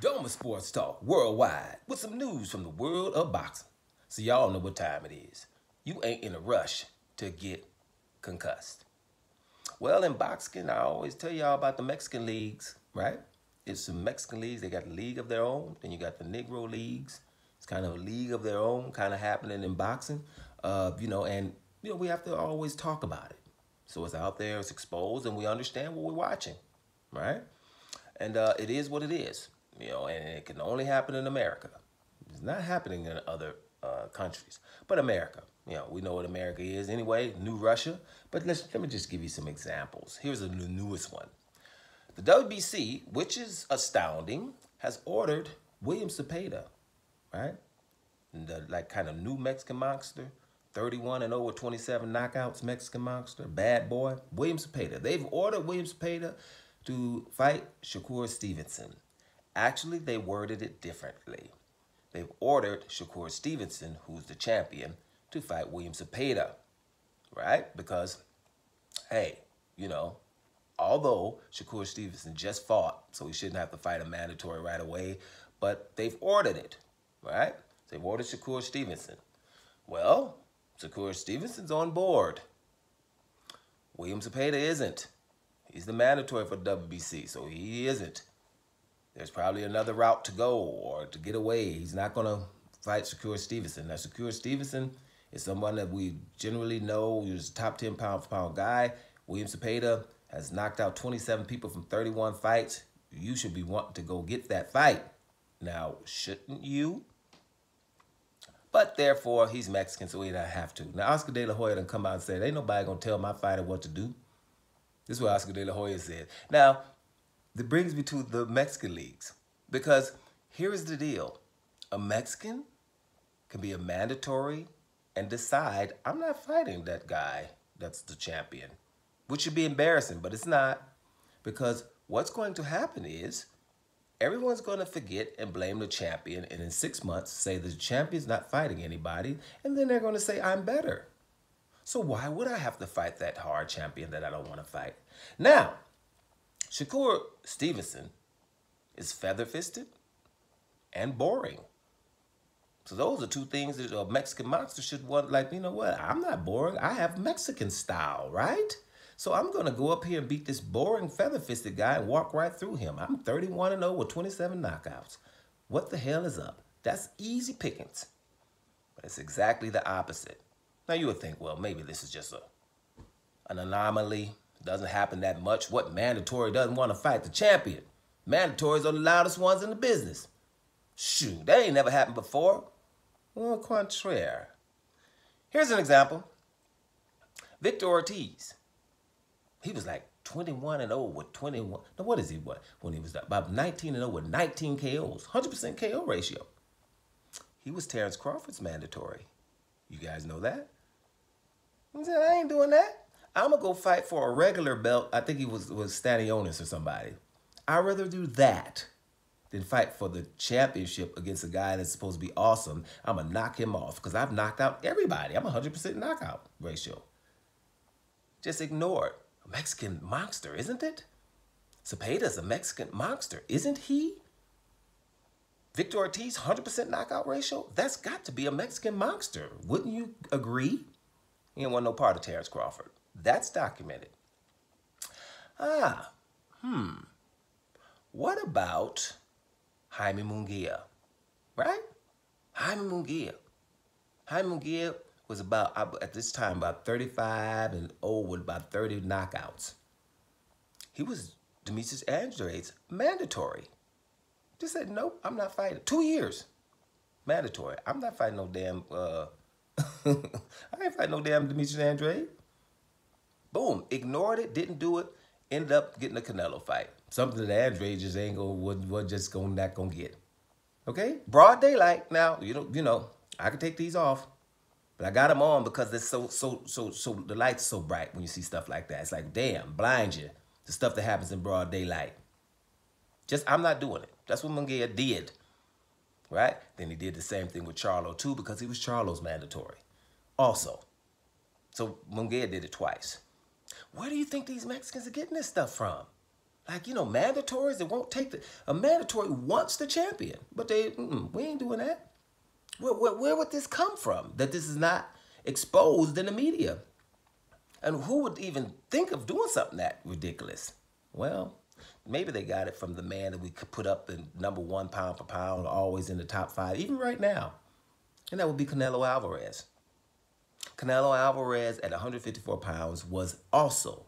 Doma Sports Talk worldwide with some news from the world of boxing. So y'all know what time it is. You ain't in a rush to get concussed. Well, in boxing, I always tell y'all about the Mexican leagues, right? It's some Mexican leagues. They got a league of their own. Then you got the Negro leagues. It's kind of a league of their own, kind of happening in boxing. We have to always talk about it. So it's out there, it's exposed, and we understand what we're watching, right? And it is what it is, and it can only happen in America. It's not happening in other countries, but America. We know what America is anyway, New Russia. But let me just give you some examples. Here's the newest one. The WBC, which is astounding, has ordered William Zepeda, right? The kind of new Mexican monster, 31-0 with 27 knockouts Mexican monster, bad boy, William Zepeda. They've ordered William Zepeda to fight Shakur Stevenson. Actually, they worded it differently. They've ordered Shakur Stevenson, who's the champion, to fight William Zepeda, right? Because, hey, although Shakur Stevenson just fought, so he shouldn't have to fight a mandatory right away, but they've ordered it, right? They've ordered Shakur Stevenson. Well, Shakur Stevenson's on board. William Zepeda isn't. He's the mandatory for WBC, so he isn't. There's probably another route to go or to get away. He's not going to fight Shakur Stevenson. Now, Shakur Stevenson is someone that we generally know. He's a top 10 pound-for-pound guy. William Zepeda has knocked out 27 people from 31 fights. You should be wanting to go get that fight. Now, shouldn't you? But therefore, he's Mexican, so he don't have to. Now, Oscar De La Hoya done come out and said, ain't nobody going to tell my fighter what to do. This is what Oscar De La Hoya said. Now, that brings me to the Mexican leagues. Because here is the deal. A Mexican can be a mandatory and decide, I'm not fighting that guy that's the champion. Which should be embarrassing, but it's not. Because what's going to happen is, everyone's going to forget and blame the champion, and in 6 months say the champion's not fighting anybody, and then they're going to say, I'm better. So why would I have to fight that hard champion that I don't want to fight? Now, Shakur Stevenson is feather-fisted and boring. So those are two things that a Mexican monster should want. Like, you know what? I'm not boring. I have Mexican style, right? So I'm going to go up here and beat this boring feather-fisted guy and walk right through him. I'm 31-0 with 27 knockouts. What the hell is up? That's easy pickings. But it's exactly the opposite. Now you would think, well, maybe this is just an anomaly. It doesn't happen that much. What mandatory doesn't want to fight the champion? Mandatories are the loudest ones in the business. Shoot, that ain't never happened before. Au contraire. Here's an example. Victor Ortiz. He was like 21-0 with 21. Now, what is he? When he was about 19-0 with 19 KOs, 100% KO ratio. He was Terrence Crawford's mandatory. You guys know that? He said, I ain't doing that. I'm going to go fight for a regular belt. I think he was Stanionis or somebody. I'd rather do that than fight for the championship against a guy that's supposed to be awesome. I'm going to knock him off because I've knocked out everybody. I'm 100% knockout ratio. Just ignore it. A Mexican monster, isn't it? Zepeda's a Mexican monster, isn't he? Victor Ortiz, 100% knockout ratio? That's got to be a Mexican monster. Wouldn't you agree? He ain't want no part of Terrence Crawford. That's documented. What about Jaime Munguia? Right? Jaime Munguia. Jaime Munguia was at this time, about 35-0 with about 30 knockouts. He was Demetrius Andrade's mandatory. Just said, nope, I'm not fighting. 2 years. Mandatory. I'm not fighting no damn, I ain't fighting no damn Demetrius Andrade. Boom. Ignored it, didn't do it, ended up getting a Canelo fight. Something that Andrade just ain't not gonna get. Okay? Broad daylight. Now, I can take these off. But I got them on because it's so the light's so bright when you see stuff like that. It's like, damn, blind you. The stuff that happens in broad daylight. I'm not doing it. That's what Munguia did. Right? Then he did the same thing with Charlo too because he was Charlo's mandatory. Also. So Munguia did it twice. Where do you think these Mexicans are getting this stuff from? Like, you know, mandatories, they won't take a mandatory wants the champion. But we ain't doing that. Where would this come from? That this is not exposed in the media? And who would even think of doing something that ridiculous? Well, maybe they got it from the man that we could put up in #1 pound for pound, always in the top 5, even right now. And that would be Canelo Alvarez. Canelo Alvarez at 154 pounds was also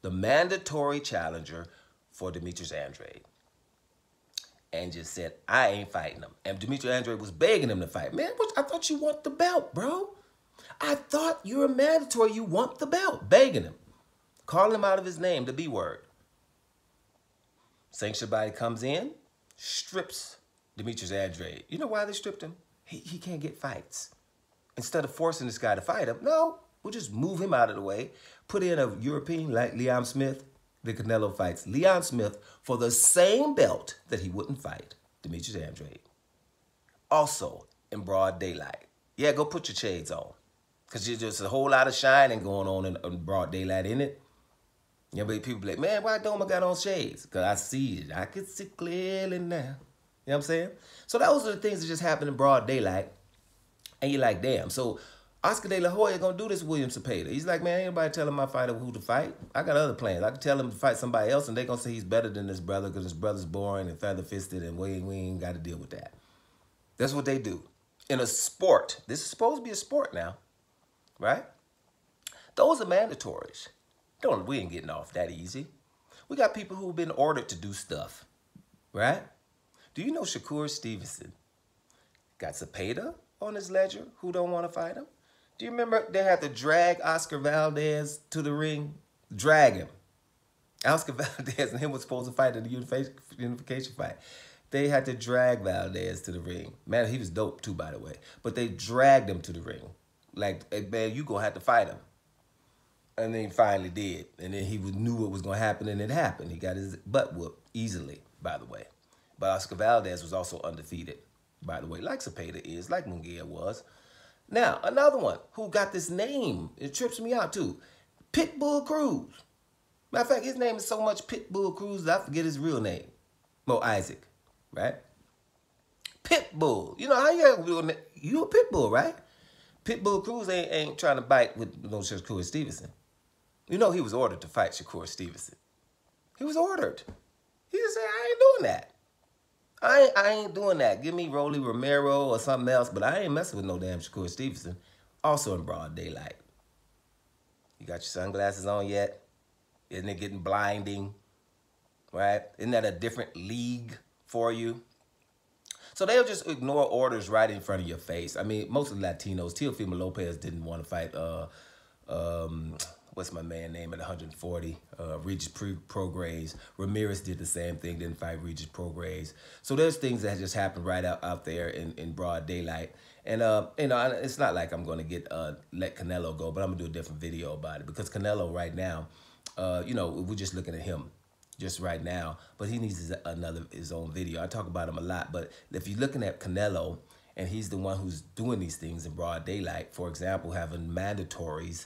the mandatory challenger for Demetrius Andrade. And just said, I ain't fighting him. And Demetrius Andrade was begging him to fight. Man, I thought you want the belt, bro. I thought you're a mandatory. You want the belt. Begging him. Calling him out of his name, the B word. Sanctioned body comes in, strips Demetrius Andrade. You know why they stripped him? He can't get fights. Instead of forcing this guy to fight him, no, we'll just move him out of the way. Put in a European like Leon Smith. The Canelo fights Leon Smith for the same belt that he wouldn't fight Demetrius Andrade. Also in broad daylight. Yeah, go put your shades on. Because there's just a whole lot of shining going on in broad daylight, isn't it? Yeah, but people be like, man, why don't I got on shades? Because I see it. I can see clearly now. You know what I'm saying? So those are the things that just happen in broad daylight. And you're like, damn. So Oscar De La Hoya gonna do this with William Zepeda. He's like, man, ain't nobody telling my fighter who to fight. I got other plans. I can tell him to fight somebody else, and they gonna say he's better than his brother because his brother's boring and feather-fisted, and we ain't got to deal with that. That's what they do. In a sport, this is supposed to be a sport now, right? Those are mandatories. We ain't getting off that easy. We got people who've been ordered to do stuff, right? Do you know Shakur Stevenson got Zepeda on his ledger who don't want to fight him? Do you remember they had to drag Oscar Valdez to the ring? Drag him. Oscar Valdez and him was supposed to fight in the unification fight. They had to drag Valdez to the ring. Man, he was dope too, by the way. But they dragged him to the ring. Like, hey, man, you gonna have to fight him. And then he finally did. And then he knew what was gonna happen, and it happened. He got his butt whooped easily, by the way. But Oscar Valdez was also undefeated, by the way, like Zepeda is, like Munguia was. Now, another one who got this name, it trips me out too, Pitbull Cruz. Matter of fact, his name is so much Pitbull Cruz that I forget his real name. Mo Isaac, right? Pitbull. You know how you a Pitbull, right? Pitbull Cruz ain't trying to bite with no Shakur Stevenson. You know he was ordered to fight Shakur Stevenson. He was ordered. He just said, I ain't doing that. I ain't doing that. Give me Rolly Romero or something else, but I ain't messing with no damn Shakur Stevenson. Also in broad daylight. You got your sunglasses on yet? Isn't it getting blinding? Right? Isn't that a different league for you? So they'll just ignore orders right in front of your face. I mean, most of the Latinos, Teofimo Lopez didn't want to fight, what's my man name at 140? Regis Prograis. Ramirez did the same thing, didn't fight Regis Prograis. So there's things that just happened right out there in broad daylight. And, you know, it's not like I'm going to let Canelo go, but I'm going to do a different video about it. Because Canelo right now, you know, we're just looking at him just right now, but he needs his own video. I talk about him a lot, but if you're looking at Canelo, and he's the one who's doing these things in broad daylight, for example, having mandatories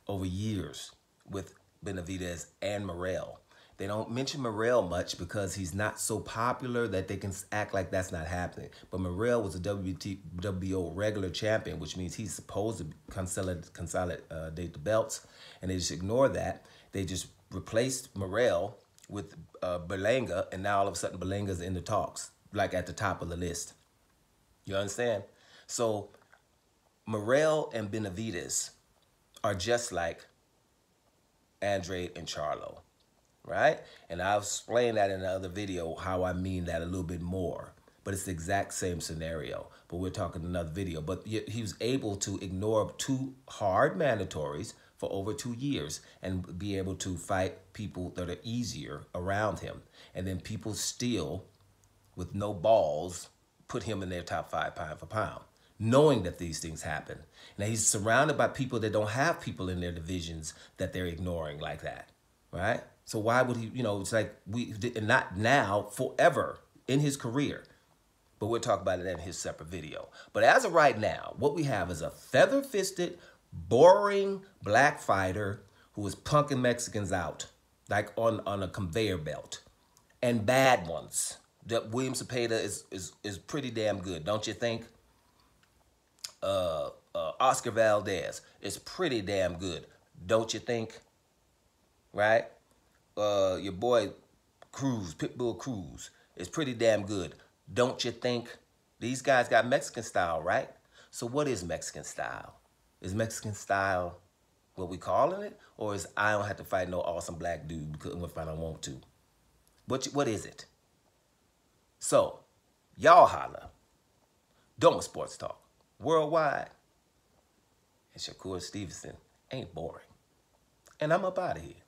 over years with Benavidez and Morrell. They don't mention Morrell much because he's not so popular that they can act like that's not happening. But Morrell was a WBO regular champion, which means he's supposed to consolidate the belts, and they just ignore that. They just replaced Morrell with Berlanga, and now all of a sudden Berlanga's in the talks, like at the top of the list. You understand? So Morrell and Benavidez are just like Andrade and Charlo, right? And I'll explain that in another video, how I mean that a little bit more. But it's the exact same scenario. But we're talking another video. But he was able to ignore 2 hard mandatories for over 2 years and be able to fight people that are easier around him. And then people still, with no balls, put him in their top 5 pound for pound, knowing that these things happen. Now, he's surrounded by people that don't have people in their divisions that they're ignoring like that, right? So why would he, you know, it's like not now, forever in his career. But we'll talk about it in his separate video. But as of right now, what we have is a feather-fisted, boring black fighter who is punking Mexicans out like on a conveyor belt, and bad ones. That William Zepeda is pretty damn good, don't you think? Oscar Valdez is pretty damn good, don't you think? Right? Your boy Cruz, Pitbull Cruz, is pretty damn good, don't you think? These guys got Mexican style, right? So what is Mexican style? Is Mexican style what we calling it, or is I don't have to fight no awesome black dude because if I don't want to? What is it? So, y'all holla. Doma Sports Talk worldwide. And Shakur Stevenson ain't boring. And I'm up out of here.